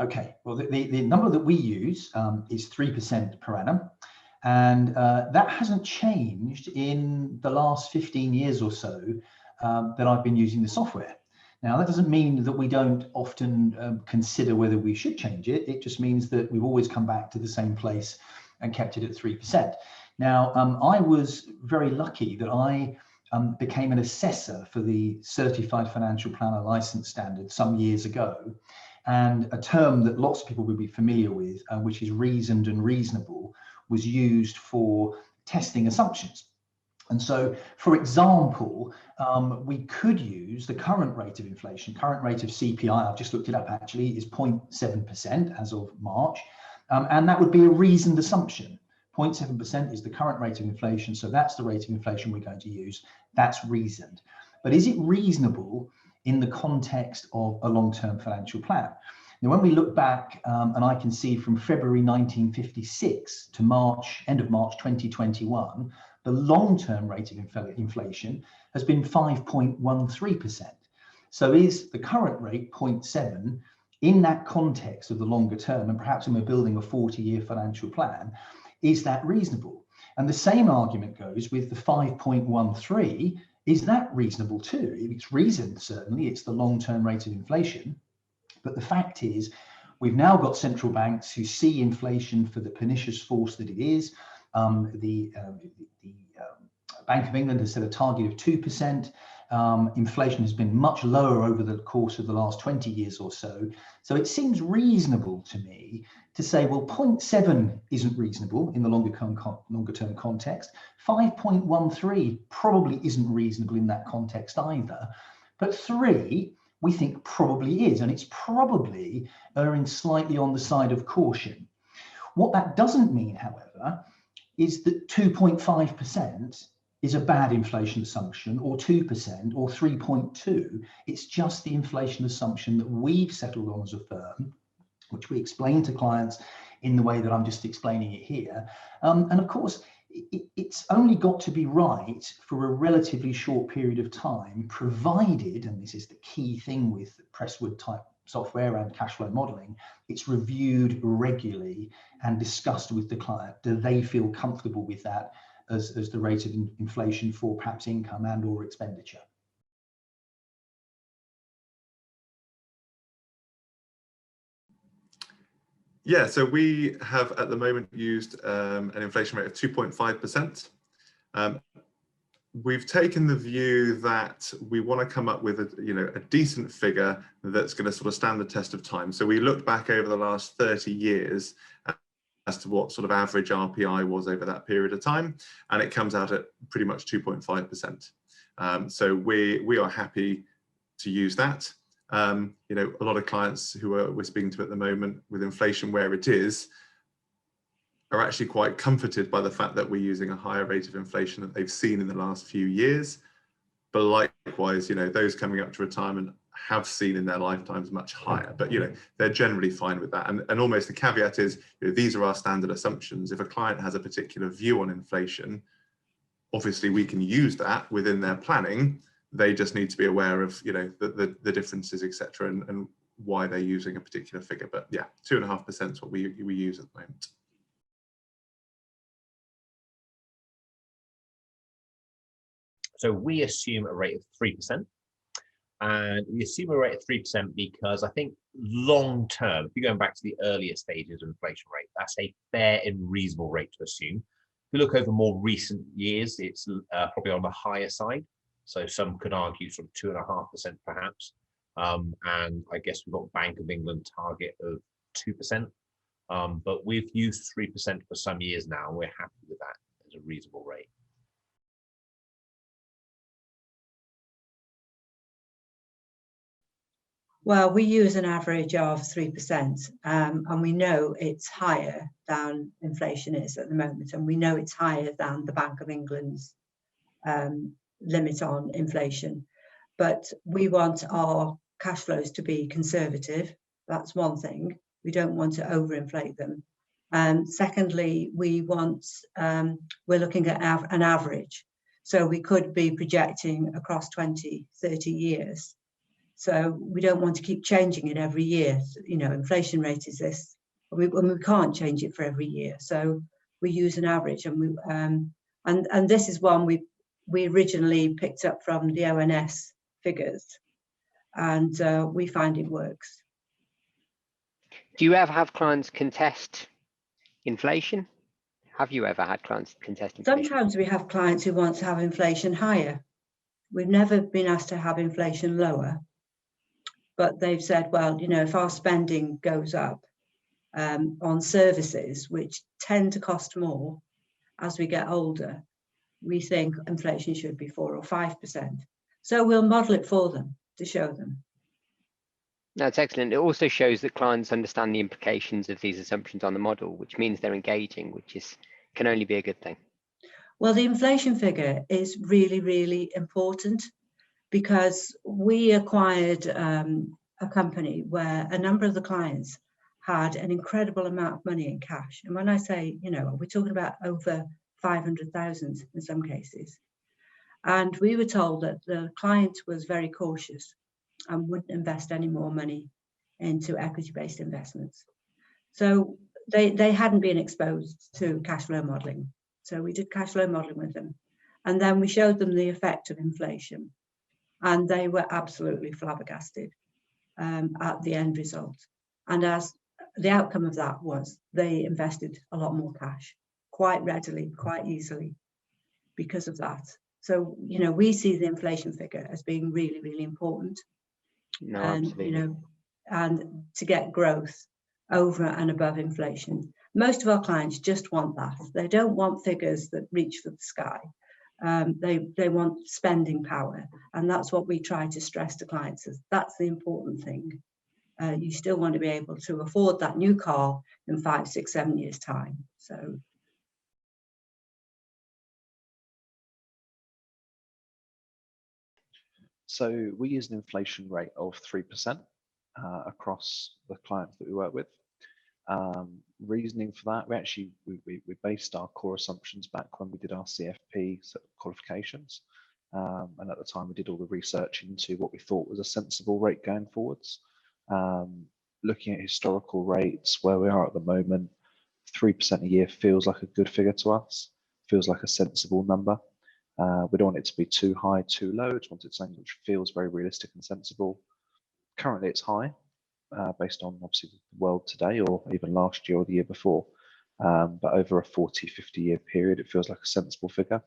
Okay, well, the number that we use is 3% per annum. And that hasn't changed in the last 15 years or so that I've been using the software. Now, that doesn't mean that we don't often consider whether we should change it. It just means that we've always come back to the same place and kept it at 3%. Now, I was very lucky that I became an assessor for the Certified Financial Planner License Standard some years ago. And a term that lots of people would be familiar with, which is reasoned and reasonable, was used for testing assumptions. And so, for example, we could use the current rate of inflation, current rate of CPI, I've just looked it up actually, is 0.7% as of March. And that would be a reasoned assumption. 0.7% is the current rate of inflation. So that's the rate of inflation we're going to use. That's reasoned. But is it reasonable in the context of a long-term financial plan? Now, when we look back, and I can see from February 1956 to March, end of March 2021, the long-term rate of inflation has been 5.13%. So is the current rate 0.7 in that context of the longer term, and perhaps when we're building a 40-year financial plan, is that reasonable? And the same argument goes with the 5.13. Is that reasonable too? It's reasoned, certainly, it's the long-term rate of inflation. But the fact is, we've now got central banks who see inflation for the pernicious force that it is. The Bank of England has set a target of 2%. Inflation has been much lower over the course of the last 20 years or so. So it seems reasonable to me to say, well, 0.7 isn't reasonable in the longer term context. 5.13 probably isn't reasonable in that context either. But 3, we think probably is, and it's probably erring slightly on the side of caution. What that doesn't mean, however, is that 2.5% is a bad inflation assumption, or 2%, or 3.2. It's just the inflation assumption that we've settled on as a firm, which we explain to clients in the way that I'm just explaining it here. And of course, it's only got to be right for a relatively short period of time, provided, and this is the key thing with Prestwood type software and cash flow modeling, it's reviewed regularly and discussed with the client. Do they feel comfortable with that as the rate of inflation for perhaps income and or expenditure? Yeah, so we have at the moment used an inflation rate of 2.5%. We've taken the view that we want to come up with a decent figure that's going to sort of stand the test of time. So we looked back over the last 30 years as to what sort of average RPI was over that period of time, and it comes out at pretty much 2.5%. So we are happy to use that. A lot of clients who we're speaking to at the moment, with inflation where it is, are actually quite comforted by the fact that we're using a higher rate of inflation that they've seen in the last few years. But likewise, those coming up to retirement have seen in their lifetimes much higher, but they're generally fine with that. And almost the caveat is, these are our standard assumptions. If a client has a particular view on inflation, obviously we can use that within their planning. They just need to be aware of the differences, etc., and why they're using a particular figure. But yeah, 2.5% is what we use at the moment. So we assume a rate of 3%, and we assume a rate of 3% because I think long term, if you're going back to the earlier stages of inflation rate, that's a fair and reasonable rate to assume. If you look over more recent years, it's probably on the higher side. So some could argue sort of 2.5% perhaps. And I guess we've got Bank of England target of 2%. But we've used 3% for some years now, and we're happy with that as a reasonable rate. Well, we use an average of 3%, and we know it's higher than inflation is at the moment, and we know it's higher than the Bank of England's limit on inflation. But we want our cash flows to be conservative. That's one thing. We don't want to overinflate them. Secondly, we're looking at an average. So we could be projecting across 20, 30 years. So we don't want to keep changing it every year. You know, inflation rate is this, and we can't change it for every year. So we use an average, and this is one we originally picked up from the ONS figures, and we find it works. Do you ever have clients contest inflation? Have you ever had clients contest inflation? Sometimes we have clients who want to have inflation higher. We've never been asked to have inflation lower, but they've said, well, you know, if our spending goes up on services, which tend to cost more as we get older, we think inflation should be 4 or 5%. So we'll model it for them to show them. That's excellent. It also shows that clients understand the implications of these assumptions on the model, which means they're engaging, which can only be a good thing. Well, the inflation figure is really, really important, because we acquired a company where a number of the clients had an incredible amount of money in cash. And when I say, you know, we're talking about over 500,000 in some cases. And we were told that the client was very cautious and wouldn't invest any more money into equity-based investments. So they hadn't been exposed to cash flow modeling. So we did cash flow modeling with them. And then we showed them the effect of inflation. And they were absolutely flabbergasted at the end result. And as the outcome of that was, they invested a lot more cash, quite readily, quite easily, because of that. So, you know, we see the inflation figure as being really, really important. No, And, absolutely. you know, and to get growth over and above inflation. Most of our clients just want that. They don't want figures that reach for the sky. They want spending power, and that's what we try to stress to clients. Is that's the important thing. You still want to be able to afford that new car in 5, 6, 7 years' time. So we use an inflation rate of 3% across the clients that we work with. Reasoning for that, we based our core assumptions back when we did our CFP qualifications, and at the time we did all the research into what we thought was a sensible rate going forwards. Looking at historical rates, where we are at the moment, 3% a year feels like a good figure to us, feels like a sensible number. We don't want it to be too high, too low. We just want it something which feels very realistic and sensible. Currently it's high, based on obviously the world today, or even last year or the year before. But over a 40, 50 year period, it feels like a sensible figure.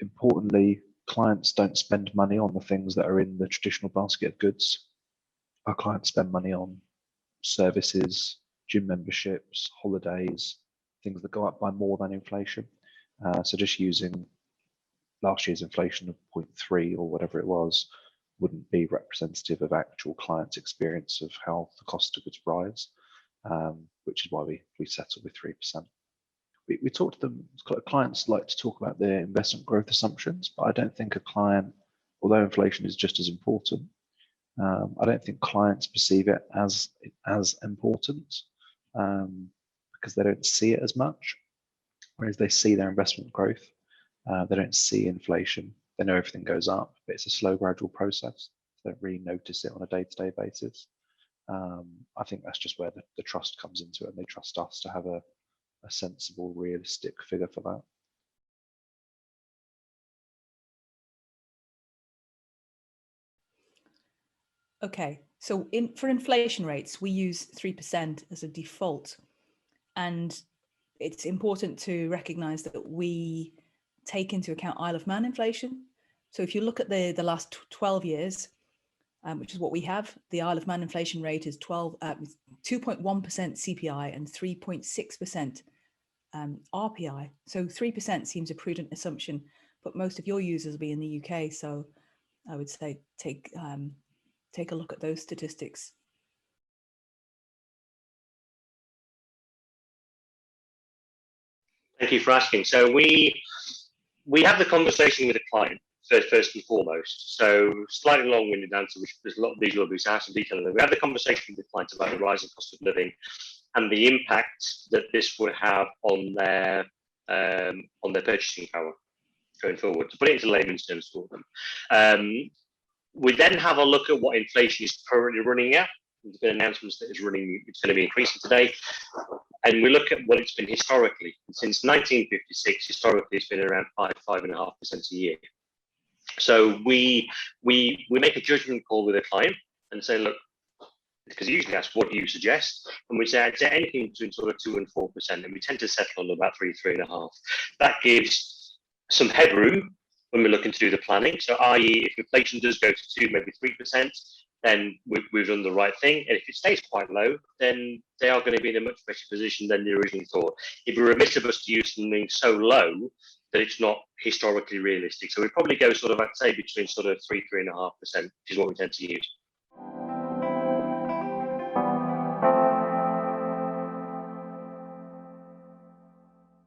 Importantly, clients don't spend money on the things that are in the traditional basket of goods. Our clients spend money on services, gym memberships, holidays, things that go up by more than inflation. So just using last year's inflation of 0.3 or whatever it was wouldn't be representative of actual clients' experience of how the cost of goods rise, which is why we settled with 3%. We talk to them, clients like to talk about their investment growth assumptions, but I don't think a client, although inflation is just as important, I don't think clients perceive it as important because they don't see it as much, whereas they see their investment growth. They don't see inflation. They know everything goes up, but it's a slow, gradual process. They don't really notice it on a day-to-day basis. I think that's just where the trust comes into it, and they trust us to have a sensible, realistic figure for that. Okay, so for inflation rates, we use 3% as a default. And it's important to recognize that we take into account Isle of Man inflation. So if you look at the last 12 years, which is what we have, the Isle of Man inflation rate is 2.1% CPI and 3.6% RPI. So 3% seems a prudent assumption, but most of your users will be in the UK. So I would say take a look at those statistics. Thank you for asking. So we have the conversation with the client first and foremost. So slightly long-winded answer, which there's a lot of these will be some detail in there. We have the conversation with the clients about the rising cost of living and the impact that this would have on their purchasing power going forward. To put it into layman's terms for them, We then have a look at what inflation is currently running at. There's been announcements that it's going to be increasing today. And we look at what it's been historically. And since 1956, historically, it's been around 5.5% a year. So we make a judgment call with a client and say, look, because you usually ask, what do you suggest? And we say, I'd say anything between sort of 2 and 4%, and we tend to settle on about 3.5. That gives some headroom when we're looking to do the planning. So, i.e., if inflation does go to 2, maybe 3%, then we've done the right thing. And if it stays quite low, then they are going to be in a much better position than they originally thought. It'd be remiss of us to use something so low that it's not historically realistic. So we probably go sort of, I'd say, between sort of 3.5%, which is what we tend to use.